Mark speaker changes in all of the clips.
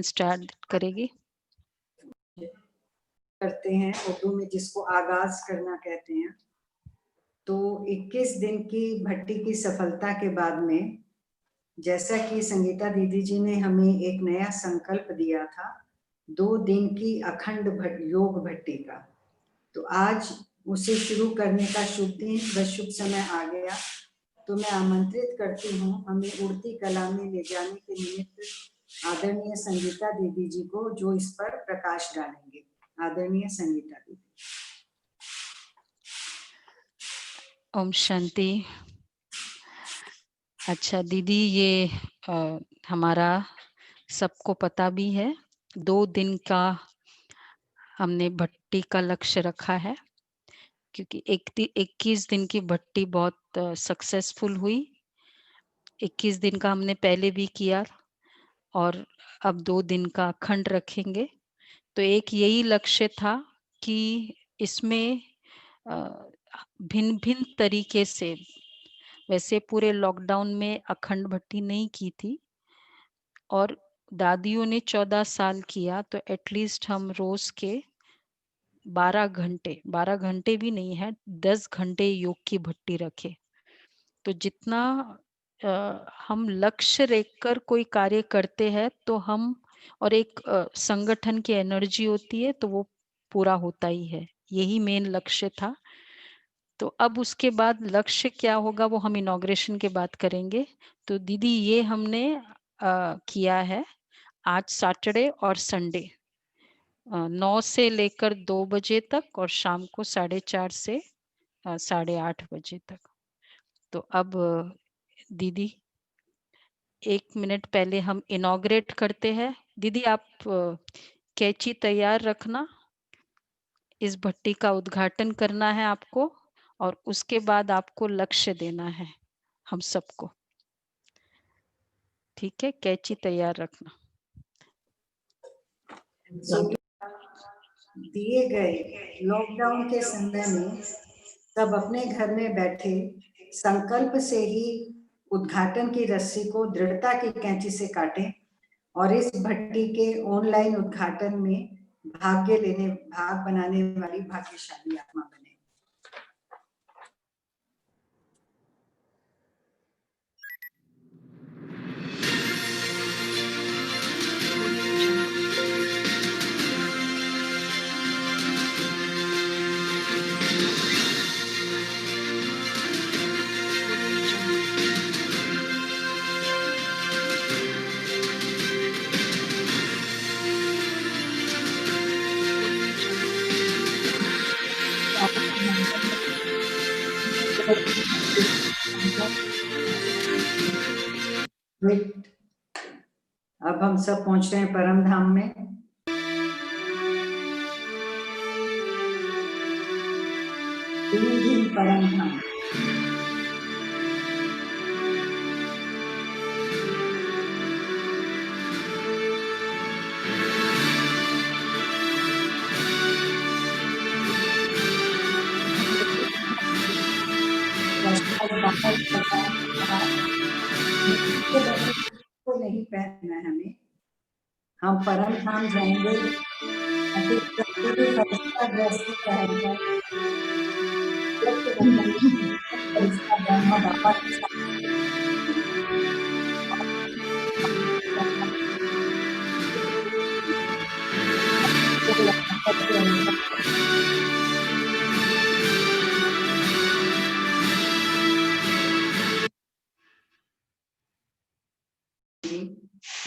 Speaker 1: Start करेगी।
Speaker 2: करते हैं उर्दू में जिसको आगाज करना कहते हैं। तो 21 दिन की भट्टी की सफलता के बाद में, जैसा कि संगीता दीदी जी ने हमें एक नया संकल्प दिया था 2 दिन की अखंड योग भट्टी का, तो आज उसे शुरू करने का शुभ दिन व शुभ समय आ गया। तो मैं आमंत्रित करती हूँ हमें उड़ती कला में ले जाने के निमित्त आदरणीय संगीता दीदी जी को, जो इस पर प्रकाश डालेंगे। आदरणीय संगीता दीदी।
Speaker 1: ओम शांति। अच्छा दीदी, ये हमारा सबको पता भी है 2 दिन का हमने भट्टी का लक्ष्य रखा है, क्योंकि 21 दिन की भट्टी बहुत सक्सेसफुल हुई। 21 दिन का हमने पहले भी किया और अब 2 दिन का अखंड रखेंगे। तो एक यही लक्ष्य था कि इसमें भिन्न भिन्न तरीके से, वैसे पूरे लॉकडाउन में अखंड भट्टी नहीं की थी और दादियों ने 14 साल किया, तो एटलीस्ट हम रोज के 12 घंटे भी नहीं है, 10 घंटे योग की भट्टी रखे। तो जितना हम लक्ष्य रेखकर कोई कार्य करते हैं तो हम, और एक संगठन की एनर्जी होती है तो वो पूरा होता ही है। यही मेन लक्ष्य था। तो अब उसके बाद लक्ष्य क्या होगा वो हम इनॉग्रेशन के बाद करेंगे। तो दीदी ये हमने किया है आज सैटरडे और संडे 9 से लेकर 2 बजे तक और शाम को 4:30 से 8:30 बजे तक। तो अब दीदी 1 मिनट पहले हम इनॉग्रेट करते हैं। दीदी आप कैंची तैयार रखना, इस भट्टी का उद्घाटन करना है आपको और उसके बाद आपको लक्ष्य देना है हम सबको। ठीक है, कैंची तैयार रखना।
Speaker 2: दिए गए लॉकडाउन के समय में सब अपने घर में बैठे संकल्प से ही उद्घाटन की रस्सी को दृढ़ता की कैंची से काटें और इस भट्टी के ऑनलाइन उद्घाटन में भाग बनाने वाली भाग्यशाली आत्मा बने। अब हम सब पहुंच रहे हैं परम धाम में। परम धाम। को नहीं पहनना है हमें, हम परम धाम जाएंगे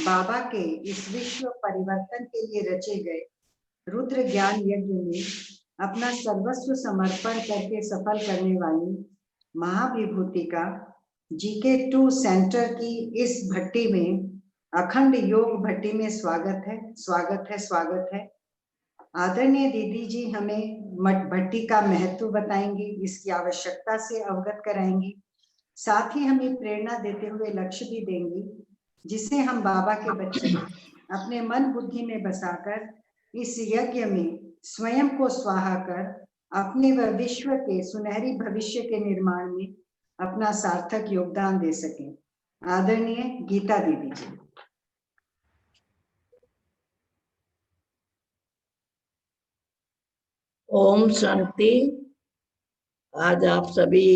Speaker 2: बाबा के इस विश्व परिवर्तन के लिए रचे गए रुद्र ज्ञान यज्ञ में अपना सर्वस्व समर्पण करके सफल करने वाली महाविभूति का GK2 सेंटर की इस भट्टी में, अखंड योग भट्टी में स्वागत है, स्वागत है, स्वागत है। आदरणीय दीदी जी हमें भट्टी का महत्व बताएंगी, इसकी आवश्यकता से अवगत कराएंगी, साथ ही हमें प्रेरणा देते हुए लक्ष्य भी देंगी, जिसे हम बाबा के बच्चे अपने मन बुद्धि में बसाकर इस यज्ञ में स्वयं को स्वाहा कर अपने व विश्व के सुनहरी भविष्य के निर्माण में अपना सार्थक योगदान दे सकें। आदरणीय गीता दीदी जी।
Speaker 3: ओम शांति। आज आप सभी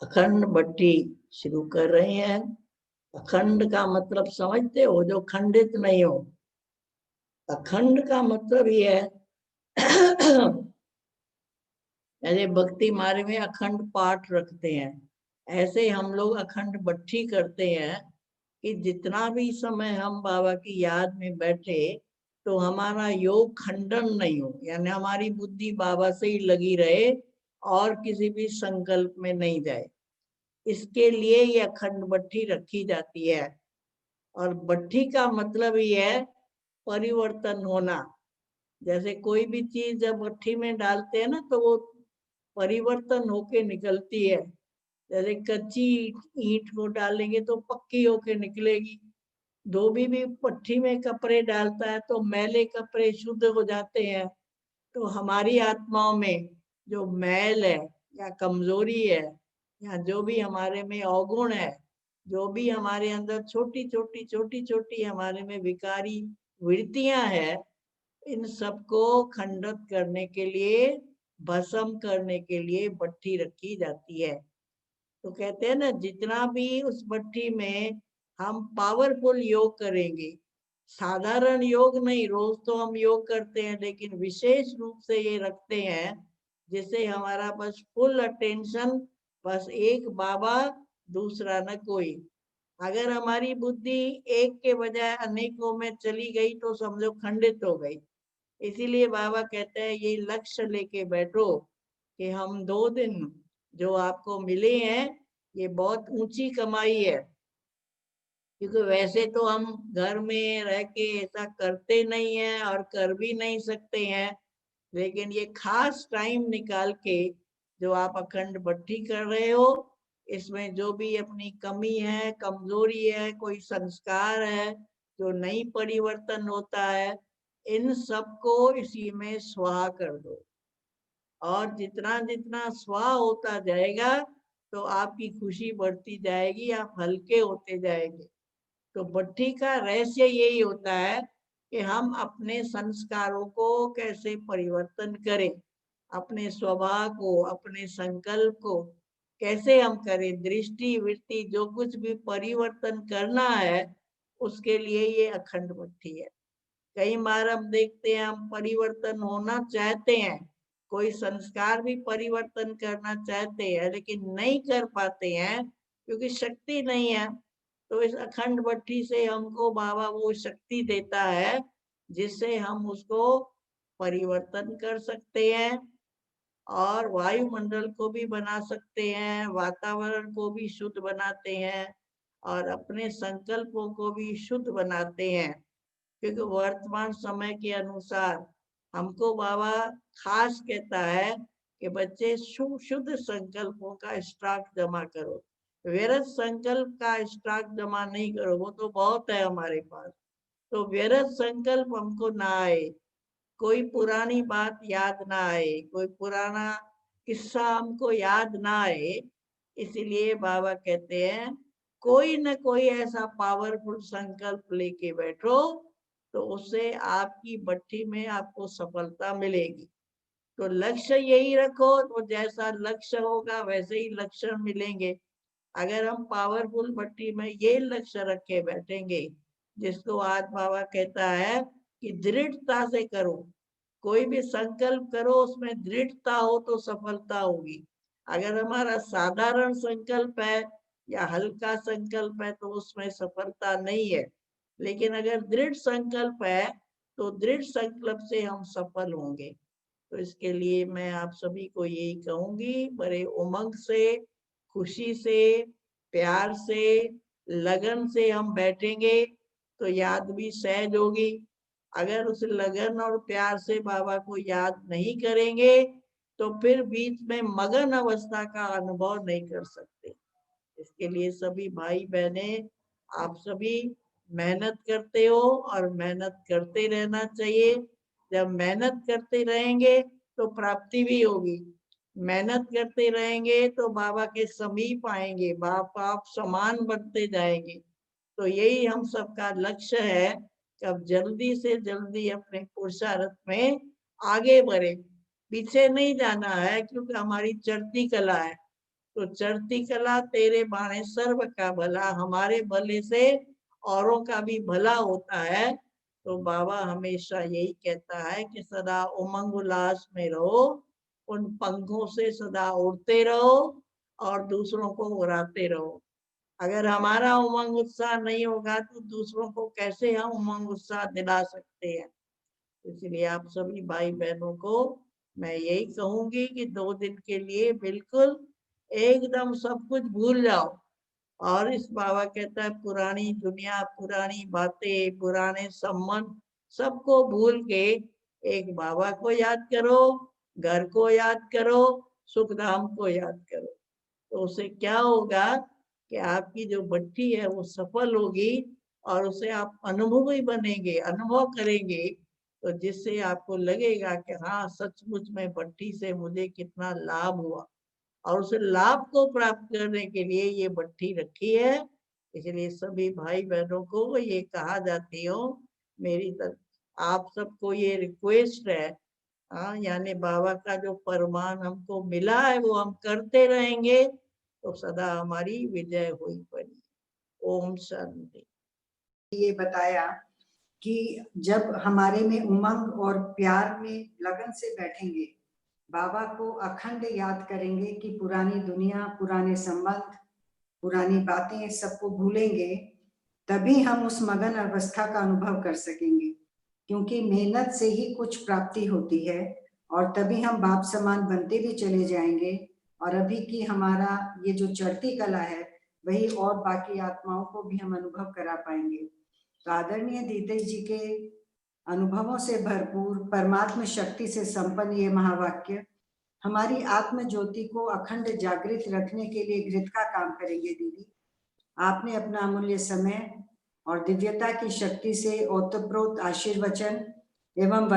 Speaker 3: अखंड भट्टी शुरू कर रहे हैं। अखंड का मतलब समझते हो? जो खंडित नहीं हो। अखंड का मतलब ये है ऐसे भक्ति मार्ग में अखंड पाठ रखते हैं, ऐसे हम लोग अखंड भट्टी करते हैं कि जितना भी समय हम बाबा की याद में बैठे तो हमारा योग खंडन नहीं हो, यानी हमारी बुद्धि बाबा से ही लगी रहे और किसी भी संकल्प में नहीं जाए। इसके लिए ये अखंड भट्टी रखी जाती है। और भट्टी का मतलब ही है परिवर्तन होना। जैसे कोई भी चीज जब भट्टी में डालते हैं ना तो वो परिवर्तन होके निकलती है। जैसे कच्ची ईंट को डालेंगे तो पक्की होके निकलेगी। धोबी भी भट्टी में कपड़े डालता है तो मैले कपड़े शुद्ध हो जाते हैं। तो हमारी आत्माओं में जो मैल है या कमजोरी है या जो भी हमारे में अवगुण है, जो भी हमारे अंदर छोटी छोटी हमारे में विकारी वृत्तियां हैं, इन सबको खंडित करने के लिए, भस्म करने के लिए भट्टी रखी जाती है। तो कहते हैं ना, जितना भी उस भट्टी में हम पावरफुल योग करेंगे, साधारण योग नहीं, रोज तो हम योग करते हैं, लेकिन विशेष रूप से ये रखते हैं जिससे हमारा बस फुल अटेंशन, बस एक बाबा, दूसरा न कोई। अगर हमारी बुद्धि एक के बजाय अनेकों में चली गई तो समझो खंडित हो गई। इसीलिए बाबा कहते हैं ये लक्ष्य लेके बैठो कि हम 2 दिन जो आपको मिले हैं ये बहुत ऊंची कमाई है। क्योंकि वैसे तो हम घर में रह के ऐसा करते नहीं है और कर भी नहीं सकते हैं, लेकिन ये खास टाइम निकाल के जो आप अखंड भट्टी कर रहे हो, इसमें जो भी अपनी कमी है, कमजोरी है, कोई संस्कार है जो नहीं परिवर्तन होता है, इन सबको इसी में स्वाहा कर दो। और जितना जितना स्वाहा होता जाएगा तो आपकी खुशी बढ़ती जाएगी, आप हल्के होते जाएंगे। तो भट्टी का रहस्य यही होता है कि हम अपने संस्कारों को कैसे परिवर्तन करें, अपने स्वभाव को, अपने संकल्प को कैसे हम करें, दृष्टि वृत्ति जो कुछ भी परिवर्तन करना है, उसके लिए ये अखंड भट्टी है। कई बार हम देखते हैं हम परिवर्तन होना चाहते हैं, कोई संस्कार भी परिवर्तन करना चाहते हैं, लेकिन नहीं कर पाते हैं क्योंकि शक्ति नहीं है। तो इस अखंड भट्टी से हमको बाबा वो शक्ति देता है जिससे हम उसको परिवर्तन कर सकते हैं और वायुमंडल को भी बना सकते हैं, वातावरण को भी शुद्ध बनाते हैं और अपने संकल्पों को भी शुद्ध बनाते हैं। क्योंकि वर्तमान समय के अनुसार हमको बाबा खास कहता है कि बच्चे शुद्ध संकल्पों का स्टॉक जमा करो, व्यर्थ संकल्प का स्टॉक जमा नहीं करो, वो तो बहुत है हमारे पास। तो व्यर्थ संकल्प हमको ना आए, कोई पुरानी बात याद ना आए, कोई पुराना किस्सा हमको याद ना आए। इसीलिए बाबा कहते हैं कोई न कोई ऐसा पावरफुल संकल्प लेके बैठो तो उससे आपकी भट्टी में आपको सफलता मिलेगी। तो लक्ष्य यही रखो, तो जैसा लक्ष्य होगा वैसे ही लक्षण मिलेंगे। अगर हम पावरफुल भट्टी में ये लक्ष्य रखे बैठेंगे, जिसको आज बाबा कहता है कि दृढ़ता से करो, कोई भी संकल्प करो उसमें दृढ़ता हो तो सफलता होगी। अगर हमारा साधारण संकल्प है या हल्का संकल्प है तो उसमें सफलता नहीं है, लेकिन अगर दृढ़ संकल्प है तो दृढ़ संकल्प से हम सफल होंगे। तो इसके लिए मैं आप सभी को यही कहूंगी, बड़े उमंग से, खुशी से, प्यार से, लगन से हम बैठेंगे तो याद भी सहज होगी। अगर उस लगन और प्यार से बाबा को याद नहीं करेंगे तो फिर बीच में मगन अवस्था का अनुभव नहीं कर सकते। इसके लिए सभी भाई बहने, आप सभी मेहनत करते हो और मेहनत करते रहना चाहिए। जब मेहनत करते रहेंगे तो प्राप्ति भी होगी, मेहनत करते रहेंगे तो बाबा के समीप आएंगे, बाबा आप समान बनते जाएंगे। तो यही हम सबका लक्ष्य है कि अब जल्दी से जल्दी अपने पुरुषार्थ में आगे बढ़े। पीछे नहीं जाना है, क्योंकि हमारी चढ़ती कला है। तो चढ़ती कला तेरे बाणे सर्व का भला, हमारे भले से औरों का भी भला होता है। तो बाबा हमेशा यही कहता है कि सदा उमंग उल्लास में रहो, उन पंखों से सदा उड़ते रहो और दूसरों को उड़ाते रहो। अगर हमारा उमंग उत्साह नहीं होगा तो दूसरों को कैसे हम उमंग उत्साह दिला सकते हैं। इसलिए आप सभी भाई बहनों को मैं यही कहूंगी कि 2 दिन के लिए बिल्कुल एकदम सब कुछ भूल जाओ। और इस बाबा कहता है पुरानी दुनिया, पुरानी बातें, पुराने संबंध सबको भूल के एक बाबा को याद करो, घर को याद करो, सुखधाम को याद करो। तो उससे क्या होगा कि आपकी जो भट्टी है वो सफल होगी और उसे आप अनुभवी बनेंगे, अनुभव करेंगे। तो जिससे आपको लगेगा कि हाँ सचमुच में भट्टी से मुझे कितना लाभ हुआ, और उस लाभ को प्राप्त करने के लिए ये भट्टी रखी है। इसलिए सभी भाई बहनों को ये कहा जाती हो, मेरी तरफ आप सबको ये रिक्वेस्ट है। हाँ, यानी बाबा का जो फरमान हमको मिला है वो हम करते रहेंगे तो सदा हमारी विजय हुई पड़ी। ओम शांति।
Speaker 2: ये बताया कि जब हमारे में उमंग और प्यार में लगन से बैठेंगे, बाबा को अखंड याद करेंगे कि पुरानी दुनिया, पुराने संबंध, पुरानी बातें सबको भूलेंगे, तभी हम उस मगन अवस्था का अनुभव कर सकेंगे। क्योंकि मेहनत से ही कुछ प्राप्ति होती है और तभी हम बाप समान बनते भी चले जाएंगे। और अभी की हमारा ये जो चढ़ती कला है वही और बाकी आत्माओं को भी हम अनुभव करा पाएंगे। तो आदरणीय दीदी जी के अनुभवों से भरपूर, परमात्मा शक्ति से संपन्न ये महावाक्य हमारी आत्म ज्योति को अखंड जागृत रखने के लिए घृत का काम करेंगे। दीदी, आपने अपना अमूल्य समय और दिव्यता की शक्ति से ओतप्रोत आशीर्वचन एवं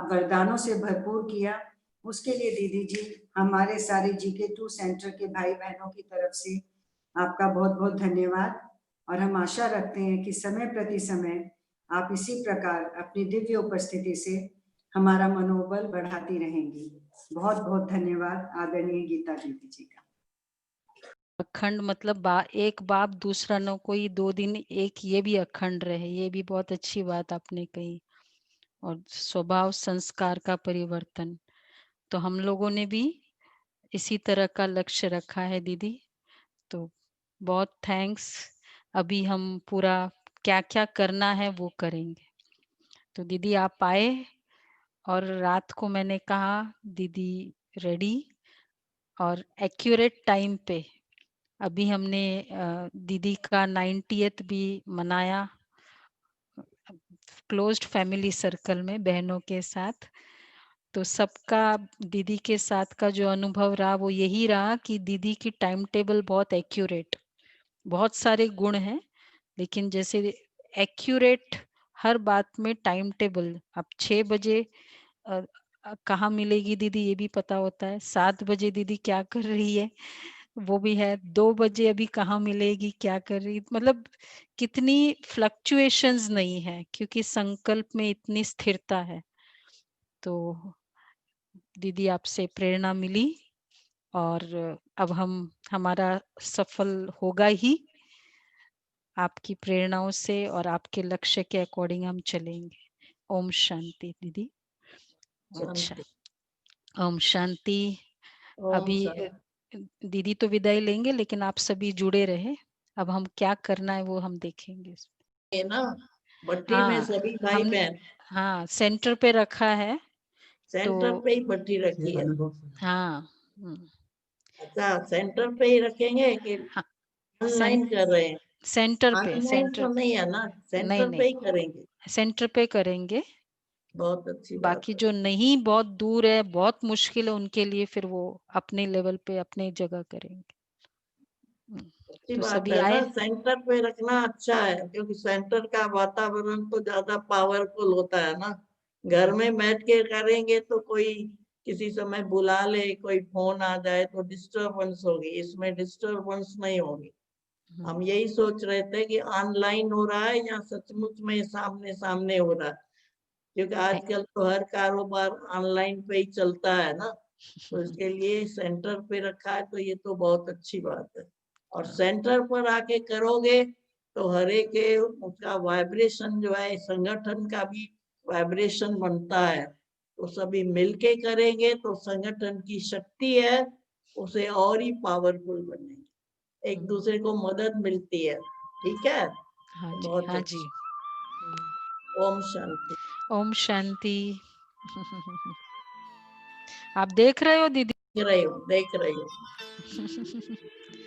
Speaker 2: वरदानों से भरपूर किया। उसके लिए दीदी जी हमारे सारे GK2 सेंटर के भाई बहनों की तरफ से आपका बहुत बहुत धन्यवाद। और हम आशा रखते हैं कि समय प्रति समय आप इसी प्रकार अपनी दिव्य उपस्थिति से हमारा मनोबल बढ़ाती रहेंगी। बहुत बहुत धन्यवाद आदरणीय गीता दीदी जी का।
Speaker 1: अखंड मतलब एक बाप दूसरा न कोई, 2 दिन एक, ये भी अखंड रहे, ये भी बहुत अच्छी बात आपने कही। और स्वभाव संस्कार का परिवर्तन, तो हम लोगों ने भी इसी तरह का लक्ष्य रखा है दीदी। तो बहुत थैंक्स। अभी हम पूरा क्या क्या करना है वो करेंगे। तो दीदी आप आए और रात को मैंने कहा दीदी रेडी और एक्यूरेट टाइम पे। अभी हमने दीदी का 90th भी मनाया क्लोज्ड फैमिली सर्कल में बहनों के साथ। तो सबका दीदी के साथ का जो अनुभव रहा वो यही रहा कि दीदी की टाइम टेबल बहुत एक्यूरेट, बहुत सारे गुण हैं लेकिन जैसे एक्यूरेट हर बात में टाइम टेबल। अब 6 बजे कहाँ मिलेगी दीदी ये भी पता होता है, 7 बजे दीदी क्या कर रही है वो भी है, 2 बजे अभी कहाँ मिलेगी क्या कर रही, मतलब कितनी फ्लक्चुएशंस नहीं है क्योंकि संकल्प में इतनी स्थिरता है। तो दीदी आपसे प्रेरणा मिली और अब हमारा सफल होगा ही आपकी प्रेरणाओं से और आपके लक्ष्य के अकॉर्डिंग हम चलेंगे। ओम शांति दीदी। अच्छा, ओम शांति। अभी दीदी तो विदाई लेंगे लेकिन आप सभी जुड़े रहे, अब हम क्या करना है वो हम देखेंगे
Speaker 3: ना। भट्टी में
Speaker 1: हाँ
Speaker 3: सभी भाई
Speaker 1: हमने,
Speaker 3: बहन
Speaker 1: हाँ सेंटर पे रखा है।
Speaker 3: सेंटर पे ही भट्टी रखी है।
Speaker 1: हाँ
Speaker 3: अच्छा, सेंटर पे ही रखेंगे कि
Speaker 1: हाँ
Speaker 3: ऑनलाइन कर रहे हैं?
Speaker 1: सेंटर पे,
Speaker 3: ऑनलाइन
Speaker 1: सेंटर
Speaker 3: तो नहीं है ना,
Speaker 1: नहीं
Speaker 3: सेंटर पे
Speaker 1: नहीं
Speaker 3: ही करेंगे।
Speaker 1: सेंटर पे करेंगे।
Speaker 3: बहुत अच्छी बात
Speaker 1: बाकी
Speaker 3: है।
Speaker 1: जो नहीं बहुत दूर है बहुत मुश्किल है उनके लिए फिर वो अपने लेवल पे अपने जगह करेंगे।
Speaker 3: अच्छी
Speaker 1: तो
Speaker 3: बात
Speaker 1: सभी
Speaker 3: है ना,
Speaker 1: आए।
Speaker 3: सेंटर पे रखना अच्छा है, क्योंकि सेंटर का वातावरण तो ज्यादा पावरफुल होता है ना। घर में बैठ के करेंगे तो कोई किसी समय बुला ले, कोई फोन आ जाए तो डिस्टरबेंस होगी, इसमें डिस्टरबेंस नहीं होगी। हम यही सोच रहे थे कि ऑनलाइन हो रहा है या सचमुच में सामने सामने हो रहा है, क्योंकि आजकल तो हर कारोबार ऑनलाइन पे ही चलता है ना, तो इसके लिए सेंटर पे रखा है, तो ये तो बहुत अच्छी बात है। और सेंटर पर आके करोगे तो हर एक के उसका वाइब्रेशन जो है, संगठन का भी वाइब्रेशन बनता है, तो सभी मिलके करेंगे तो संगठन की शक्ति है उसे और ही पावरफुल बनेगी, एक दूसरे को मदद मिलती है। ठीक है,
Speaker 1: हाँ जी,
Speaker 3: बहुत
Speaker 1: हाँ
Speaker 3: अच्छा।
Speaker 1: जी।
Speaker 3: ओम शांति।
Speaker 1: ओम शांति। आप देख रहे हो दीदी?
Speaker 3: देख रही हूँ,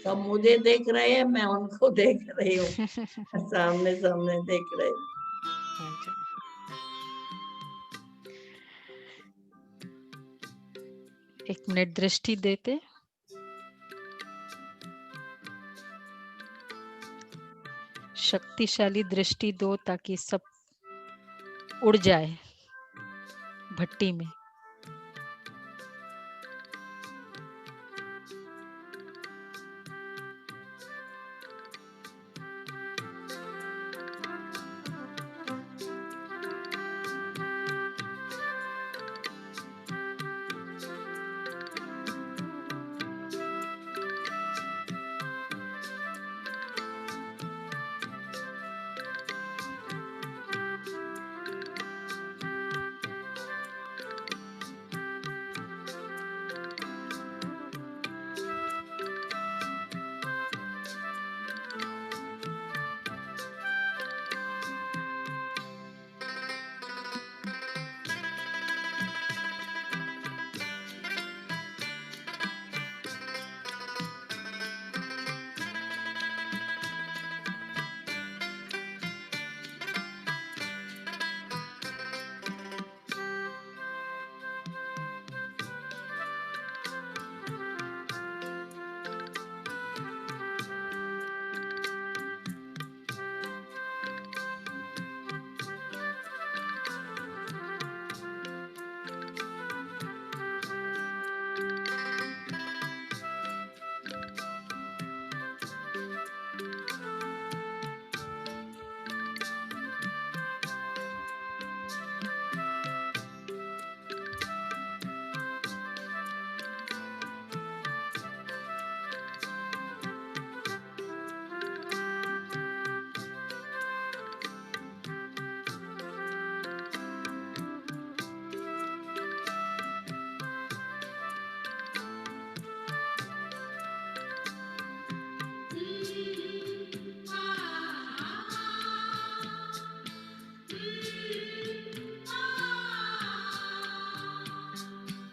Speaker 3: सब मुझे देख रहे हैं, मैं उनको देख रही हूँ, सामने सामने देख रहे हूँ।
Speaker 1: हाँ जी। एक मिनट दृष्टि देते। शक्तिशाली दृष्टि दो ताकि सब उड़ जाए भट्टी में।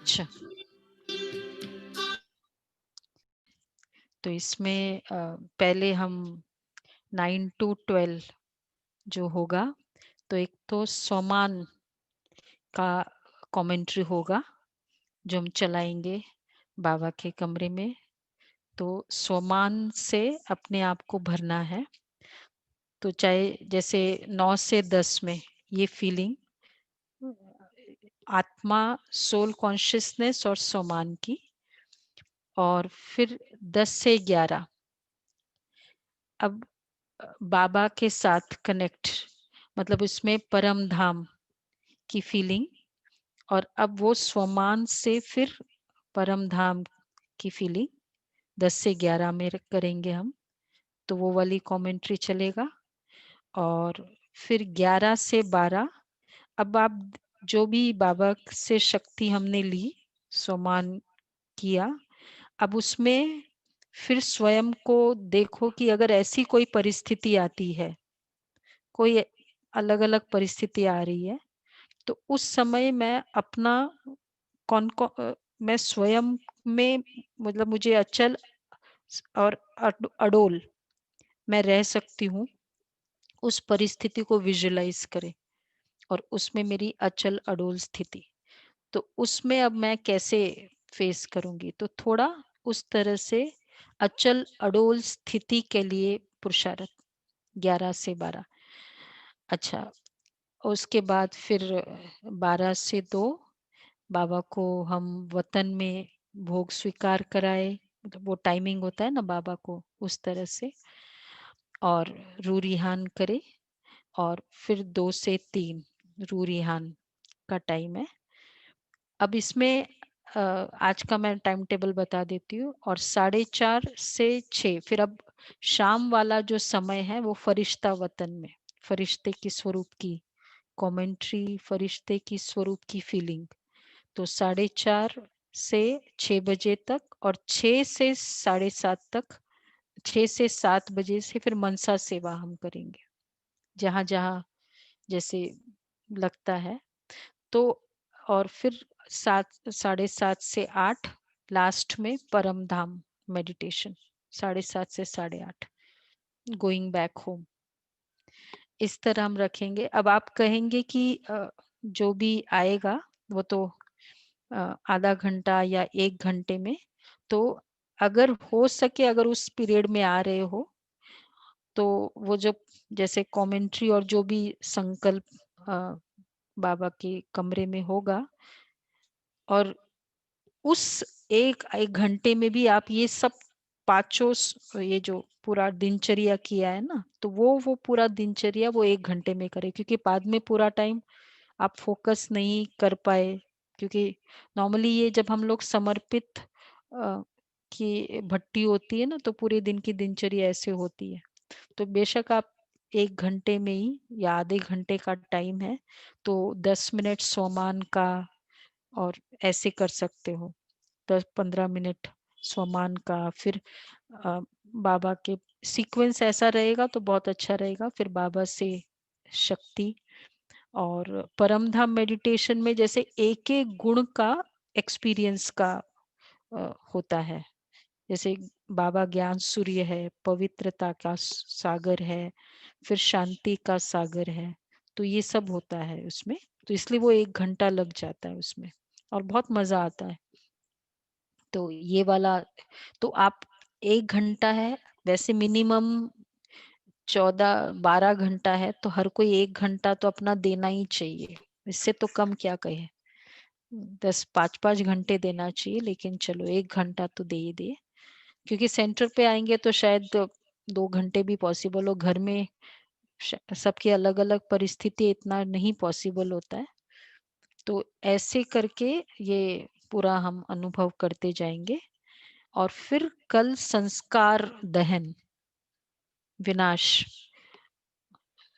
Speaker 1: अच्छा, तो इसमें पहले हम 9 to 12 जो होगा, तो एक तो सोमान का कमेंट्री होगा जो हम चलाएंगे बाबा के कमरे में। तो सोमान से अपने आप को भरना है। तो चाहे जैसे 9 से 10 में ये फीलिंग आत्मा, सोल कॉन्शियसनेस और सोमान की, और फिर 10 से 11 अब बाबा के साथ कनेक्ट, मतलब उसमें परम धाम की फीलिंग, और अब वो स्वमान से फिर परम धाम की फीलिंग 10 से 11 में करेंगे हम, तो वो वाली कमेंट्री चलेगा। और फिर 11 से 12 अब आप जो भी बाबा से शक्ति हमने ली, स्वमान किया, अब उसमें फिर स्वयं को देखो कि अगर ऐसी कोई परिस्थिति आती है, कोई अलग अलग परिस्थिति आ रही है, तो उस समय मैं अपना मैं स्वयं में, मतलब मुझे अचल और अडोल मैं रह सकती हूँ, उस परिस्थिति को विजुलाइज करें और उसमें मेरी अचल अडोल स्थिति, तो उसमें अब मैं कैसे फेस करूंगी, तो थोड़ा उस तरह से अचल अडोल स्थिति के लिए पुरुषार्थ 11 से 12। अच्छा, उसके बाद फिर 12 से 2 बाबा को हम वतन में भोग स्वीकार कराए, मतलब वो टाइमिंग होता है ना बाबा को उस तरह से, और रूरिहान करे, और फिर 2 से 3 रूरिहान का टाइम है। अब इसमें आज का मैं टाइम टेबल बता देती हूँ। और 4:30 से 6 फिर अब शाम वाला जो समय है वो फरिश्ता वतन में, फरिश्ते की स्वरूप की कमेंट्री, फरिश्ते की स्वरूप की फीलिंग। तो 4:30 से 6 बजे तक और 6 से 7:30 तक, 6 से 7 बजे से फिर मनसा सेवा हम करेंगे जहां जहां जैसे लगता है। तो और फिर 7, 7:30 से 8 लास्ट में परम धाम मेडिटेशन, 7:30 से 8:30 गोइंग बैक होम। इस तरह हम रखेंगे। अब आप कहेंगे कि जो भी आएगा वो तो आधा घंटा या 1 घंटे में, तो अगर हो सके अगर उस पीरियड में आ रहे हो तो वो जो जैसे कमेंट्री और जो भी संकल्प बाबा के कमरे में होगा, और उस एक घंटे में भी आप ये सब पांचों ये जो पूरा दिनचर्या किया है ना, तो वो पूरा दिनचर्या वो 1 घंटे में करे, क्योंकि बाद में पूरा टाइम आप फोकस नहीं कर पाए। क्योंकि नॉर्मली ये जब हम लोग समर्पित की भट्टी होती है ना, तो पूरे दिन की दिनचर्या ऐसे होती है। तो बेशक आप 1 घंटे में ही या आधे घंटे का टाइम है तो 10 मिनट स्वमान का और ऐसे कर सकते हो, 10-15 मिनट स्वमान का। फिर बाबा के सीक्वेंस ऐसा रहेगा तो बहुत अच्छा रहेगा। फिर बाबा से शक्ति, और परम धाम मेडिटेशन में जैसे एक एक गुण का एक्सपीरियंस का होता है। जैसे बाबा ज्ञान सूर्य है, पवित्रता का सागर है, फिर शांति का सागर है, तो ये सब होता है उसमें। तो इसलिए वो 1 घंटा लग जाता है उसमें और बहुत मजा आता है। तो ये वाला तो आप 1 घंटा है, वैसे मिनिमम 14-12 घंटा है, तो हर कोई 1 घंटा तो अपना देना ही चाहिए। इससे तो कम क्या कहे, 5-5 घंटे देना चाहिए, लेकिन चलो 1 घंटा तो दे ही दे। क्योंकि सेंटर पे आएंगे तो शायद 2 घंटे भी पॉसिबल हो, घर में सबकी अलग अलग परिस्थिति, इतना नहीं पॉसिबल होता है। तो ऐसे करके ये पूरा हम अनुभव करते जाएंगे। और फिर कल संस्कार दहन, विनाश,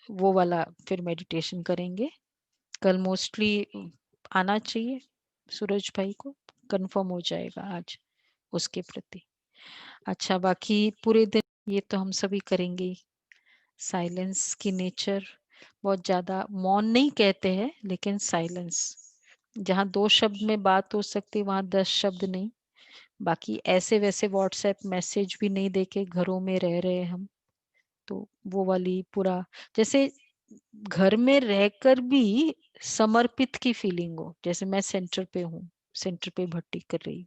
Speaker 1: वो वाला फिर मेडिटेशन करेंगे। कल मोस्टली आना चाहिए सूरज भाई को, कंफर्म हो जाएगा आज उसके प्रति। अच्छा, बाकी पूरे दिन ये तो हम सभी करेंगे ही। साइलेंस की नेचर बहुत ज्यादा, मौन नहीं कहते हैं लेकिन साइलेंस, जहाँ 2 शब्द में बात हो सकती वहां 10 शब्द नहीं। बाकी ऐसे वैसे व्हाट्सएप मैसेज भी नहीं देके घरों में रह रहे हम, तो वो वाली पूरा जैसे घर में रहकर भी समर्पित की फीलिंग हो, जैसे मैं सेंटर पे हूँ, सेंटर पे भर्ती कर रही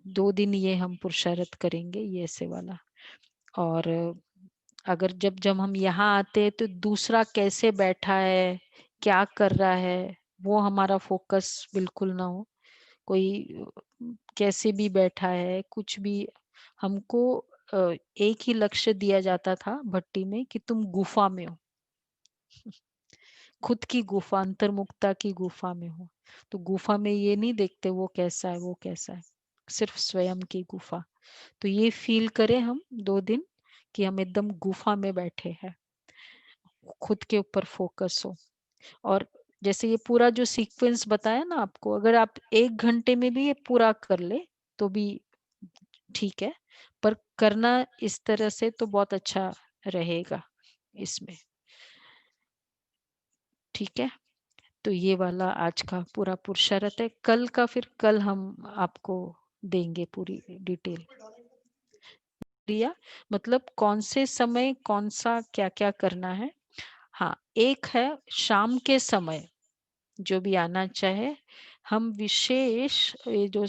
Speaker 1: 2 दिन ये हम पुरुषार्थ करेंगे ये ऐसे वाला। और अगर जब जब हम यहाँ आते हैं तो दूसरा कैसे बैठा है, क्या कर रहा है, वो हमारा फोकस बिल्कुल ना हो। कोई कैसे भी बैठा है, कुछ भी, हमको एक ही लक्ष्य दिया जाता था भट्टी में कि तुम गुफा में हो, खुद की गुफा, अंतर्मुक्ता की गुफा में हो। तो गुफा में ये नहीं देखते वो कैसा है वो कैसा है, सिर्फ स्वयं की गुफा। तो ये फील करें हम 2 दिन कि हम एकदम गुफा में बैठे हैं, खुद के ऊपर फोकस हो। और जैसे ये पूरा जो सीक्वेंस बताया ना आपको, अगर आप 1 घंटे में भी ये पूरा कर ले तो भी ठीक है, पर करना इस तरह से तो बहुत अच्छा रहेगा इसमें। ठीक है, तो ये वाला आज का पूरा पुरुषार्थ है। कल का फिर कल हम आपको देंगे पूरी डिटेल। रिया, मतलब कौन से समय कौन सा क्या क्या करना है। हाँ, एक है शाम के समय, जो भी आना चाहे, हम विशेष ये जो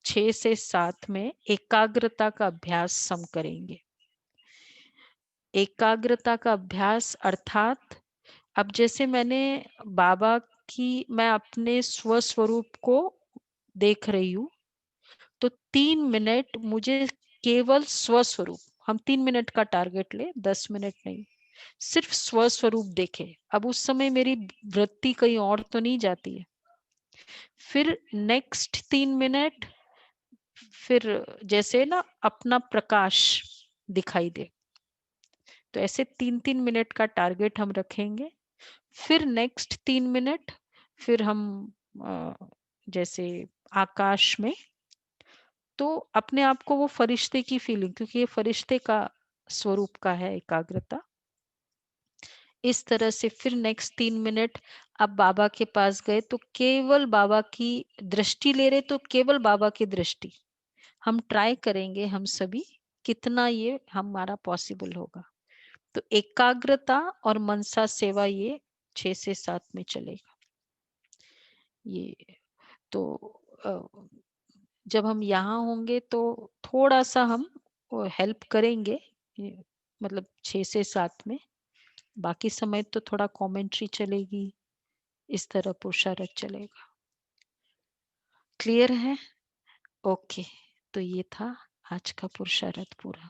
Speaker 1: 6 से 7 में एकाग्रता का अभ्यास हम करेंगे। एकाग्रता का अभ्यास अर्थात अब जैसे मैंने बाबा की, मैं अपने स्वस्वरूप को देख रही हूँ, तो 3 मिनट मुझे केवल स्वस्वरूप, हम 3 मिनट का टारगेट ले, 10 मिनट नहीं, सिर्फ स्वस्वरूप देखे। अब उस समय मेरी वृत्ति कहीं और तो नहीं जाती है। फिर नेक्स्ट 3 मिनट फिर जैसे ना अपना प्रकाश दिखाई दे, तो ऐसे 3-3 मिनट का टारगेट हम रखेंगे। फिर नेक्स्ट 3 मिनट फिर हम जैसे आकाश में, तो अपने आप को वो फरिश्ते की फीलिंग, क्योंकि ये फरिश्ते का स्वरूप का है एकाग्रता। इस तरह से फिर नेक्स्ट 3 मिनट आप बाबा के पास गए तो केवल बाबा की दृष्टि ले रहे, तो केवल बाबा की दृष्टि हम ट्राई करेंगे, हम सभी कितना ये हमारा पॉसिबल होगा। तो एकाग्रता और मनसा सेवा ये 6 से 7 में चलेगा। ये तो जब हम यहाँ होंगे तो थोड़ा सा हम हेल्प करेंगे, मतलब 6 से 7 में। बाकी समय तो थोड़ा कमेंट्री चलेगी, इस तरह पुरुषार्थ चलेगा। क्लियर है? ओके, तो ये था आज का पुरुषार्थ पूरा।